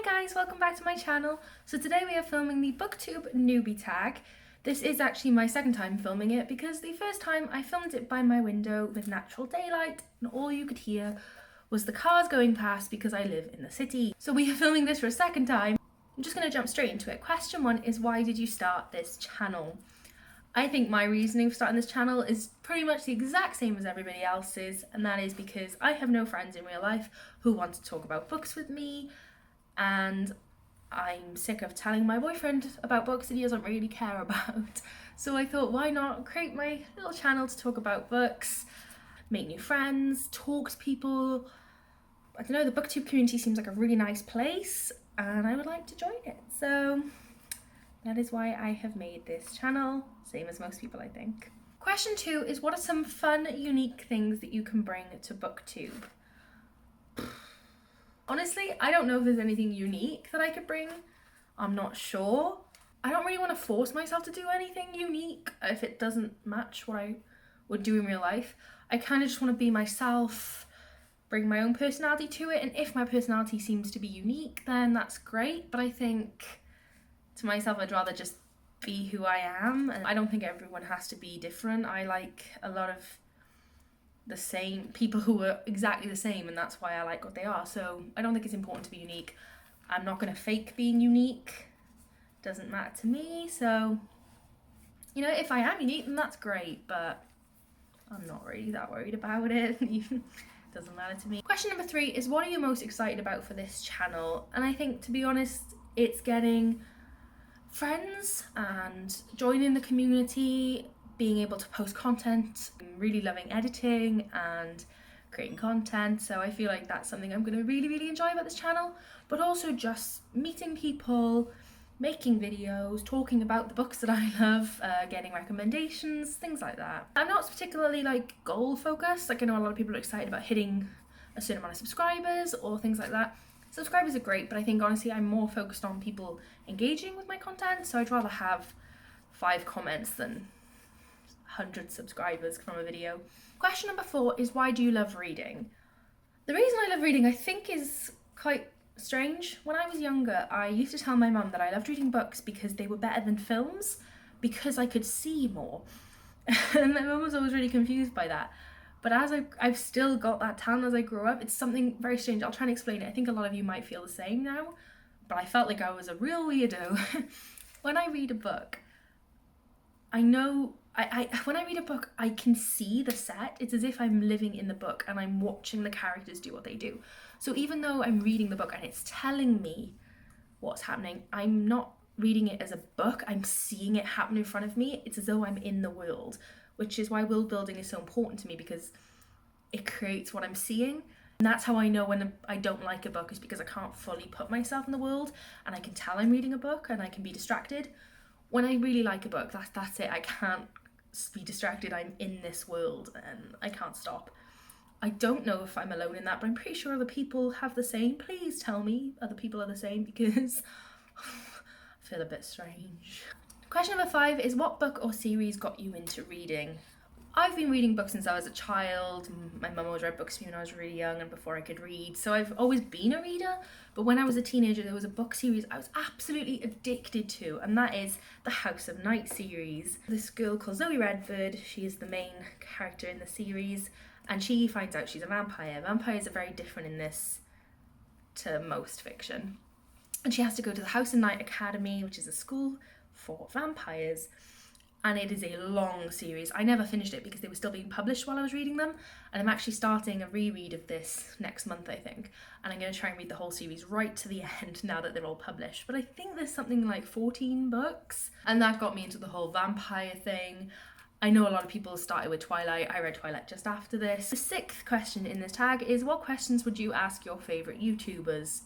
Hi guys, welcome back to my channel. So today we are filming the BookTube newbie tag. This is actually my second time filming it because the first time I filmed it by my window with natural daylight and all you could hear was the cars going past because I live in the city. So we are filming this for a second time. I'm just going to jump straight into it. Question 1 is, why did you start this channel? I think my reasoning for starting this channel is pretty much the exact same as everybody else's, and that is because I have no friends in real life who want to talk about books with me, and I'm sick of telling my boyfriend about books that he doesn't really care about. So I thought, why not create my little channel to talk about books, make new friends, talk to people. I don't know, the BookTube community seems like a really nice place and I would like to join it. So that is why I have made this channel, same as most people I think. Question 2 is, what are some fun, unique things that you can bring to BookTube? Honestly, I don't know if there's anything unique that I could bring. I'm not sure. I don't really want to force myself to do anything unique if it doesn't match what I would do in real life. I kind of just want to be myself, bring my own personality to it, and if my personality seems to be unique, then that's great. But I think to myself, I'd rather just be who I am, and I don't think everyone has to be different. I like a lot of the same people who are exactly the same, and that's why I like what they are. So I don't think it's important to be unique. I'm not going to fake being unique. Doesn't matter to me. So, you know, if I am unique, then that's great, but I'm not really that worried about it. Doesn't matter to me. Question number 3 is, what are you most excited about for this channel? And I think, to be honest, it's getting friends and joining the community, being able to post content. I'm really loving editing and creating content, so I feel like that's something I'm going to really enjoy about this channel. But also just meeting people, making videos, talking about the books that I love, getting recommendations, things like that. I'm not particularly like goal focused. Like, I know a lot of people are excited about hitting a certain amount of subscribers or things like that. Subscribers are great, but I think honestly I'm more focused on people engaging with my content, so I'd rather have 5 comments than 100 subscribers from a video. Question number 4 is, why do you love reading? The reason I love reading, I think, is quite strange. When I was younger, I used to tell my mum that I loved reading books because they were better than films, because I could see more. And my mum was always really confused by that. But as I've still got that talent as I grew up, it's something very strange. I'll try and explain it. I think a lot of you might feel the same now, but I felt like I was a real weirdo. When I read a book, I know when I read a book, I can see the set. It's as if I'm living in the book and I'm watching the characters do what they do. So even though I'm reading the book and it's telling me what's happening, I'm not reading it as a book. I'm seeing it happen in front of me. It's as though I'm in the world, which is why world building is so important to me, because it creates what I'm seeing. And that's how I know when I don't like a book, is because I can't fully put myself in the world, and I can tell I'm reading a book and I can be distracted. When I really like a book, that's it. I can't be distracted. I'm in this world and I can't stop. I don't know if I'm alone in that, but I'm pretty sure other people have the same. Please tell me other people are the same, because I feel a bit strange. Question number 5 is, what book or series got you into reading? I've been reading books since I was a child. My mum always read books to me when I was really young and before I could read, so I've always been a reader. But when I was a teenager, there was a book series I was absolutely addicted to, and that is the House of Night series. This girl called Zoe Redford, she is the main character in the series, and she finds out she's a vampire. Vampires are very different in this to most fiction. And she has to go to the House of Night Academy, which is a school for vampires. And it is a long series. I never finished it because they were still being published while I was reading them. And I'm actually starting a reread of this next month, I think. And I'm going to try and read the whole series right to the end now that they're all published. But I think there's something like 14 books. And that got me into the whole vampire thing. I know a lot of people started with Twilight. I read Twilight just after this. The 6th question in this tag is, what questions would you ask your favourite YouTubers?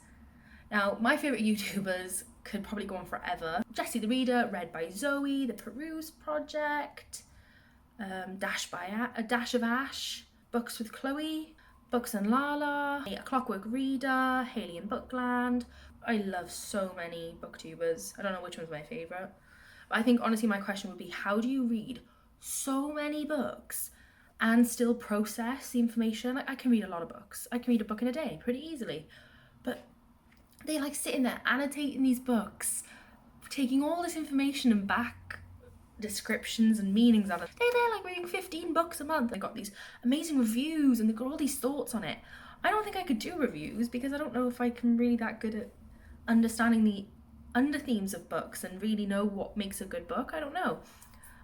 Now, my favourite YouTubers could probably go on forever. Jessie the Reader, read by Zoe, The Peruse Project, A Dash of Ash, Books with Chloe, Books and Lala, A Clockwork Reader, Haley in Bookland. I love so many booktubers. I don't know which one's my favourite. But I think honestly my question would be, how do you read so many books and still process the information? I can read a lot of books. I can read a book in a day pretty easily. But they like sitting there annotating these books, taking all this information and back descriptions and meanings of it. They're like reading 15 books a month. They got these amazing reviews and they've got all these thoughts on it. I don't think I could do reviews because I don't know if I can really that good at understanding the under themes of books and really know what makes a good book. I don't know.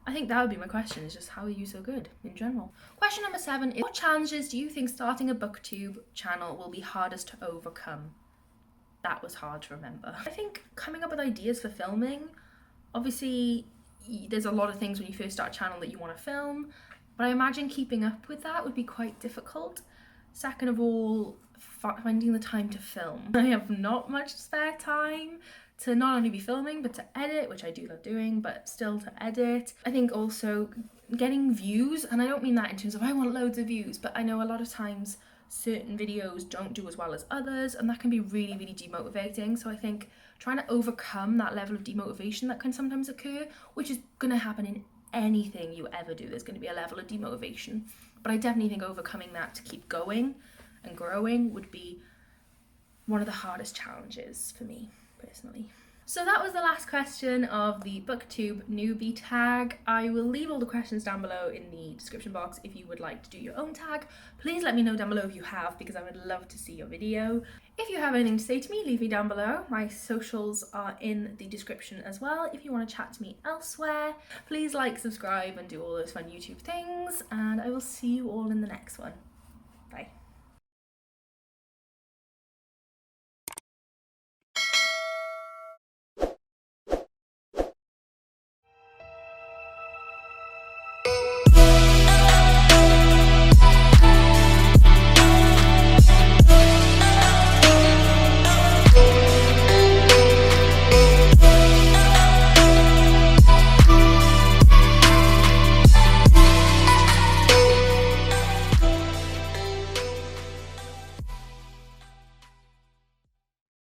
I think that would be my question, is just how are you so good in general? Question number 7 is, what challenges do you think starting a BookTube channel will be hardest to overcome? That was hard to remember. I think coming up with ideas for filming, obviously there's a lot of things when you first start a channel that you want to film, but I imagine keeping up with that would be quite difficult. Second of all, finding the time to film. I have not much spare time to not only be filming but to edit, which I do love doing, but still to edit. I think also getting views, and I don't mean that in terms of I want loads of views, but I know a lot of times certain videos don't do as well as others, and that can be really, really demotivating. So I think trying to overcome that level of demotivation that can sometimes occur, which is going to happen in anything you ever do, there's going to be a level of demotivation. But I definitely think overcoming that to keep going and growing would be one of the hardest challenges for me personally. So that was the last question of the BookTube newbie tag. I will leave all the questions down below in the description box if you would like to do your own tag. Please let me know down below if you have, because I would love to see your video. If you have anything to say to me, leave me down below. My socials are in the description as well if you want to chat to me elsewhere. Please like, subscribe and do all those fun YouTube things, and I will see you all in the next one. Bye.